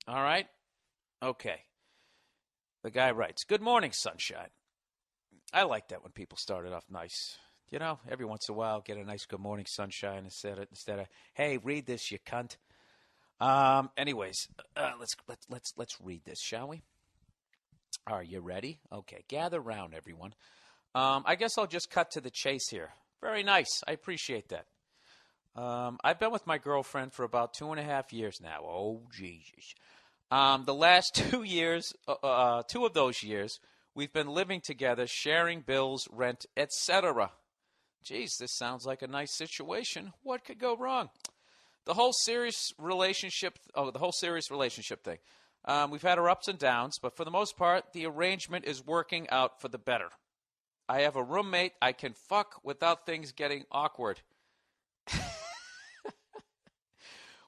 All right? Okay. The guy writes, "Good morning, sunshine." I like that when people start it off nice. Every once in a while, get a nice "Good morning, sunshine" instead of "Hey, read this, you cunt." Anyways, let's read this, shall we? Are you ready? Okay, gather round, everyone. I guess I'll just cut to the chase here. Very nice. I appreciate that. I've been with my girlfriend for about 2.5 years now. Oh, Jesus. The last 2 years, 2 of those years, we've been living together, sharing bills, rent, etc. Geez, this sounds like a nice situation. What could go wrong? The whole serious relationship thing. We've had our ups and downs, but for the most part, the arrangement is working out for the better. I have a roommate I can fuck without things getting awkward.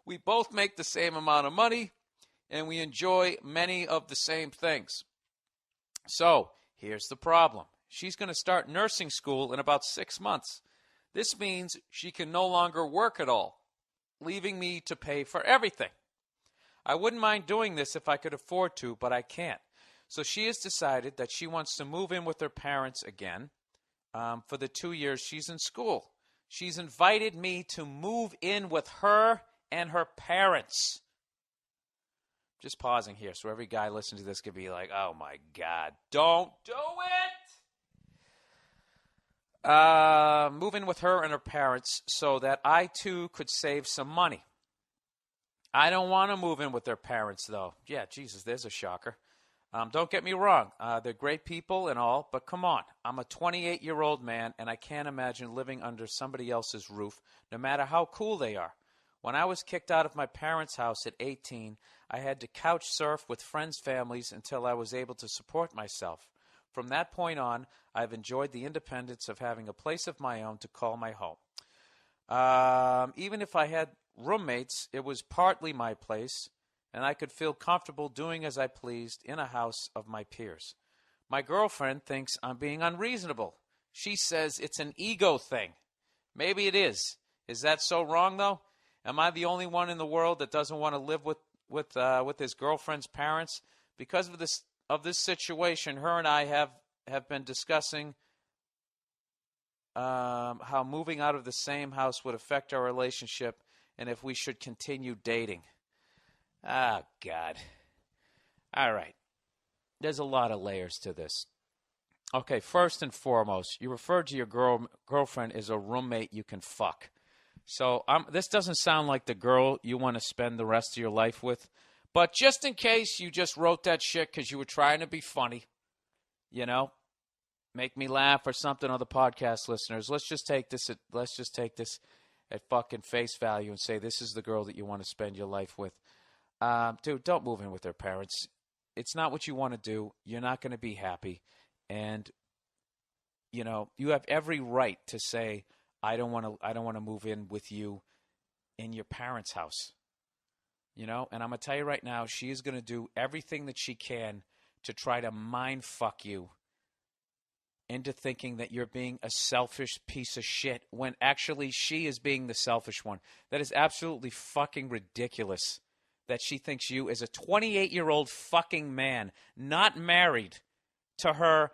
We both make the same amount of money, and we enjoy many of the same things. So, here's the problem. She's going to start nursing school in about 6 months. This means she can no longer work at all, leaving me to pay for everything. I wouldn't mind doing this if I could afford to, but I can't. So she has decided that she wants to move in with her parents again for the 2 years she's in school. She's invited me to move in with her and her parents. Just pausing here so every guy listening to this could be like, oh my God, don't do it! Move in with her and her parents so that I too could save some money. I don't want to move in with their parents, though. Yeah, Jesus, there's a shocker. Don't get me wrong. They're great people and all, but come on. I'm a 28-year-old man, and I can't imagine living under somebody else's roof, no matter how cool they are. When I was kicked out of my parents' house at 18, I had to couch surf with friends' families until I was able to support myself. From that point on, I've enjoyed the independence of having a place of my own to call my home. Even if I had roommates, it was partly my place, and I could feel comfortable doing as I pleased in a house of my peers. My girlfriend thinks I'm being unreasonable. She says it's an ego thing. Maybe it is. Is that so wrong, though? Am I the only one in the world that doesn't want to live with his girlfriend's parents? Because of this situation, her and I have been discussing how moving out of the same house would affect our relationship and if we should continue dating. Ah, God. All right. There's a lot of layers to this. Okay, first and foremost, you referred to your girlfriend as a roommate you can fuck. So this doesn't sound like the girl you want to spend the rest of your life with. But just in case you just wrote that shit because you were trying to be funny, make me laugh or something, other podcast listeners, let's just take this at fucking face value and say this is the girl that you want to spend your life with. Dude, don't move in with their parents. It's not what you want to do. You're not going to be happy. And, you have every right to say, I don't want to move in with you in your parents' house. And I'm going to tell you right now, she is going to do everything that she can to try to mind fuck you into thinking that you're being a selfish piece of shit when actually she is being the selfish one. That is absolutely fucking ridiculous that she thinks you as a 28-year-old fucking man, not married to her,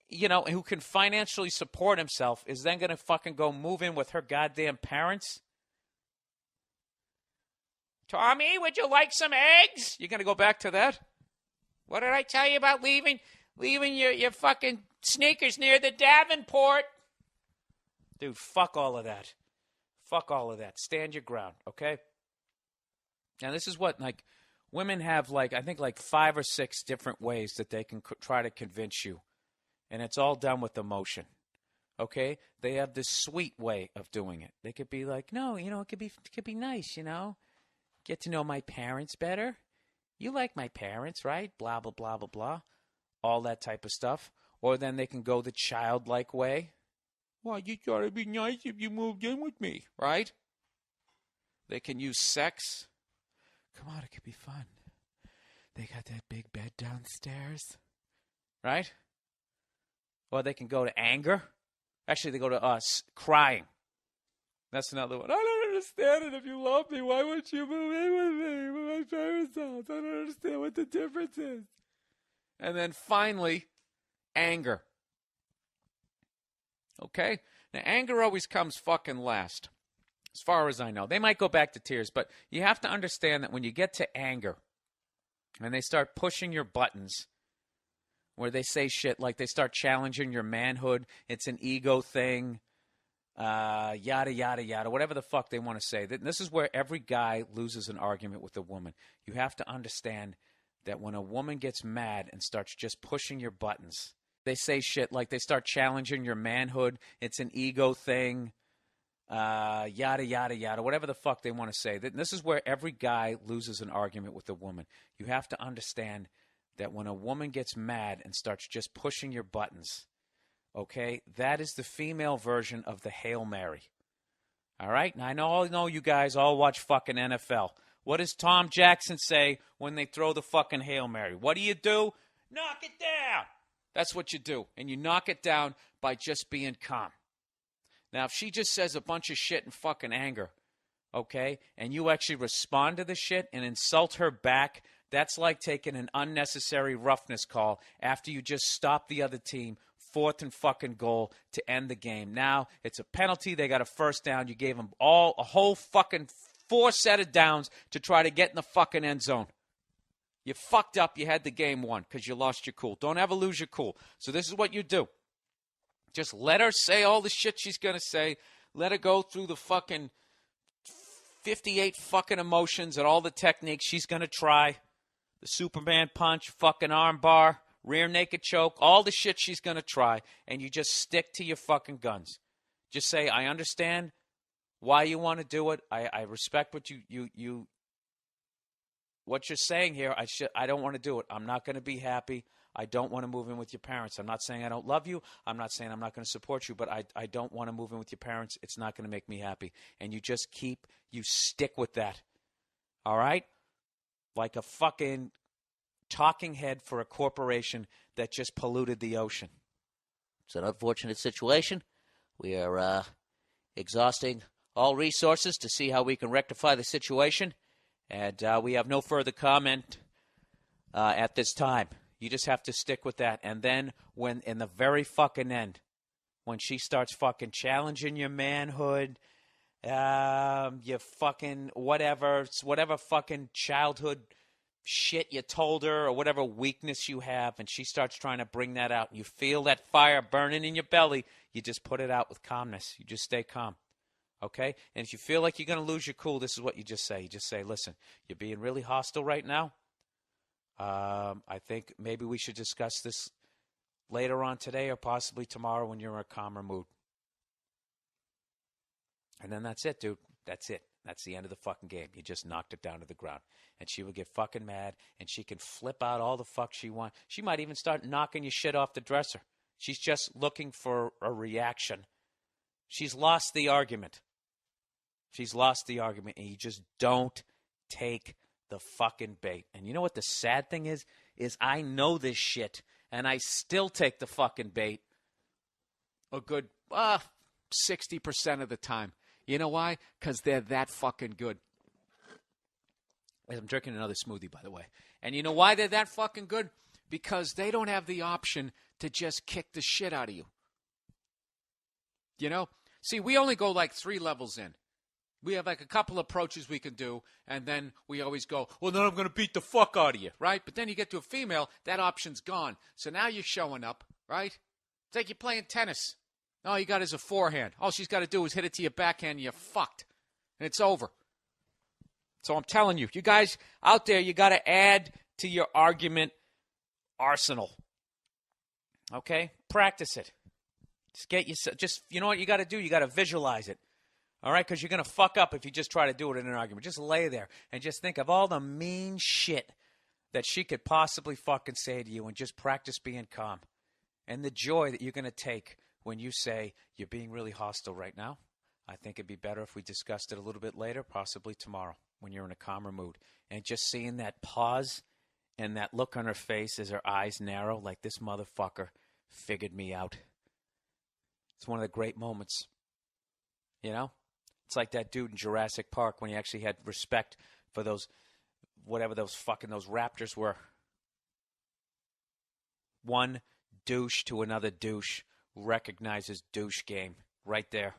who can financially support himself, is then going to fucking go move in with her goddamn parents? Tommy, would you like some eggs? You're going to go back to that? What did I tell you about leaving your fucking sneakers near the Davenport? Dude, fuck all of that. Fuck all of that. Stand your ground, okay? Now, this is what, women have, I think 5 or 6 different ways that they can try to convince you. And it's all done with emotion, okay? They have this sweet way of doing it. They could be like, no, it could be nice, Get to know my parents better. You like my parents, right? Blah, blah, blah, blah, blah. All that type of stuff. Or then they can go the childlike way. Well, you thought it'd be nice if you moved in with me, right? They can use sex. Come on, it could be fun. They got that big bed downstairs, right? Or they can go to anger. Actually, they go to us crying. That's another one. I don't understand it. If you love me, why wouldn't you move in with me? parents' house. I don't understand what the difference is. And then finally, anger. Okay? Now, anger always comes fucking last, as far as I know. They might go back to tears, but you have to understand that when you get to anger and they start pushing your buttons, where they say shit like they start challenging your manhood, it's an ego thing, yada, yada, yada, whatever the fuck they want to say. This is where every guy loses an argument with a woman. You have to understand that when a woman gets mad and starts just pushing your buttons, they say shit like they start challenging your manhood, it's an ego thing, yada, yada, yada, whatever the fuck they want to say. This is where every guy loses an argument with a woman. You have to understand that when a woman gets mad and starts just pushing your buttons, okay, that is the female version of the Hail Mary. All right? Now, I know you guys all watch fucking NFL. What does Tom Jackson say when they throw the fucking Hail Mary? What do? Knock it down. That's what you do. And you knock it down by just being calm. Now, if she just says a bunch of shit in fucking anger, okay, and you actually respond to the shit and insult her back, that's like taking an unnecessary roughness call after you just stopped the other team, 4th and fucking goal to end the game. Now it's a penalty. They got a first down. You gave them a whole fucking 4 set of downs to try to get in the fucking end zone. You fucked up. You had the game won because you lost your cool. Don't ever lose your cool. So this is what you do. Just let her say all the shit she's going to say. Let her go through the fucking 58 fucking emotions and all the techniques she's going to try. The Superman punch, fucking arm bar, rear naked choke, all the shit she's going to try. And you just stick to your fucking guns. Just say, I understand why you want to do it. I respect what what you're saying here. I don't want to do it. I'm not going to be happy. I don't want to move in with your parents. I'm not saying I don't love you. I'm not saying I'm not going to support you, but I don't want to move in with your parents. It's not going to make me happy. And you just you stick with that. All right? Like a fucking talking head for a corporation that just polluted the ocean. It's an unfortunate situation. We are exhausting all resources to see how we can rectify the situation. And we have no further comment at this time. You just have to stick with that. And then when in the very fucking end, when she starts fucking challenging your manhood, you fucking whatever fucking childhood shit you told her or whatever weakness you have, and she starts trying to bring that out, and you feel that fire burning in your belly, you just put it out with calmness. You just stay calm. Okay? And if you feel like you're going to lose your cool, this is what you just say. You just say, listen, you're being really hostile right now. I think maybe we should discuss this later on today or possibly tomorrow when you're in a calmer mood. And then that's it, dude. That's it. That's the end of the fucking game. You just knocked it down to the ground. And she will get fucking mad, and she can flip out all the fuck she wants. She might even start knocking your shit off the dresser. She's just looking for a reaction. She's lost the argument. She's lost the argument, and you just don't take the fucking bait. And you know what the sad thing is I know this shit, and I still take the fucking bait a good 60% of the time. You know why? Because they're that fucking good. I'm drinking another smoothie, by the way. And you know why they're that fucking good? Because they don't have the option to just kick the shit out of you. You know? See, we only go like 3 levels in. We have like a couple approaches we can do, and then we always go, well, then I'm going to beat the fuck out of you, right? But then you get to a female, that option's gone. So now you're showing up, right? It's like you're playing tennis. All you got is a forehand. All she's got to do is hit it to your backhand, and you're fucked. And it's over. So I'm telling you, you guys out there, you got to add to your argument arsenal. Okay? Practice it. You know what you got to do? You got to visualize it. All right? Because you're going to fuck up if you just try to do it in an argument. Just lay there and just think of all the mean shit that she could possibly fucking say to you and just practice being calm. And the joy that you're going to take when you say you're being really hostile right now. I think it'd be better if we discussed it a little bit later, possibly tomorrow, when you're in a calmer mood. And just seeing that pause and that look on her face as her eyes narrow, like this motherfucker figured me out. It's one of the great moments. You know? It's like that dude in Jurassic Park when he actually had respect for those whatever those Raptors were. One douche to another douche recognizes douche game right there.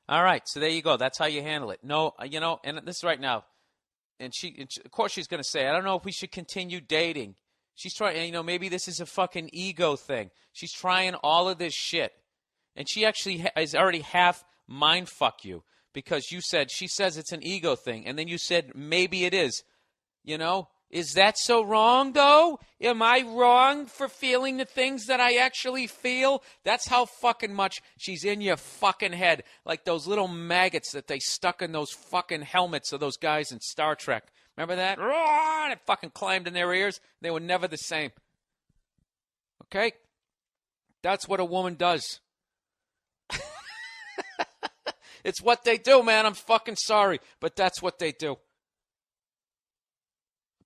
All right, so there you go. That's how you handle it. No, and this is right now. And of course, she's going to say, I don't know if we should continue dating. She's trying, maybe this is a fucking ego thing. She's trying all of this shit. And she actually is already half mind fuck you because she says it's an ego thing. And then you said, maybe it is. Is that so wrong, though? Am I wrong for feeling the things that I actually feel? That's how fucking much she's in your fucking head. Like those little maggots that they stuck in those fucking helmets of those guys in Star Trek. Remember that? And it fucking climbed in their ears. They were never the same. Okay? That's what a woman does. It's what they do, man. I'm fucking sorry, but that's what they do.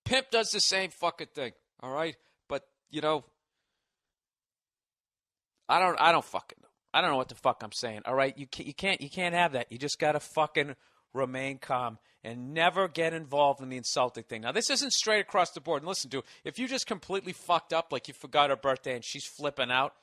Pimp does the same fucking thing, all right? But, I don't fucking know. I don't know what the fuck I'm saying, all right? You can't have that. You just got to fucking remain calm and never get involved in the insulting thing. Now, this isn't straight across the board. And listen, dude, if you just completely fucked up, like you forgot her birthday and she's flipping out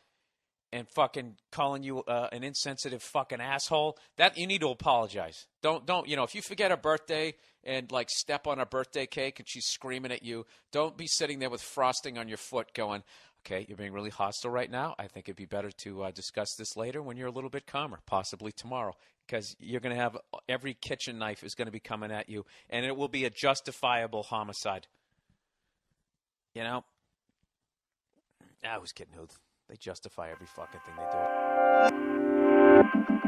and fucking calling you an insensitive fucking asshole, that you need to apologize. Don't if you forget her birthday and like step on her birthday cake and she's screaming at you, don't be sitting there with frosting on your foot going, okay, you're being really hostile right now. I think it'd be better to discuss this later when you're a little bit calmer, possibly tomorrow, because you're going to have every kitchen knife is going to be coming at you, and it will be a justifiable homicide. I was kidding. They justify every fucking thing they do.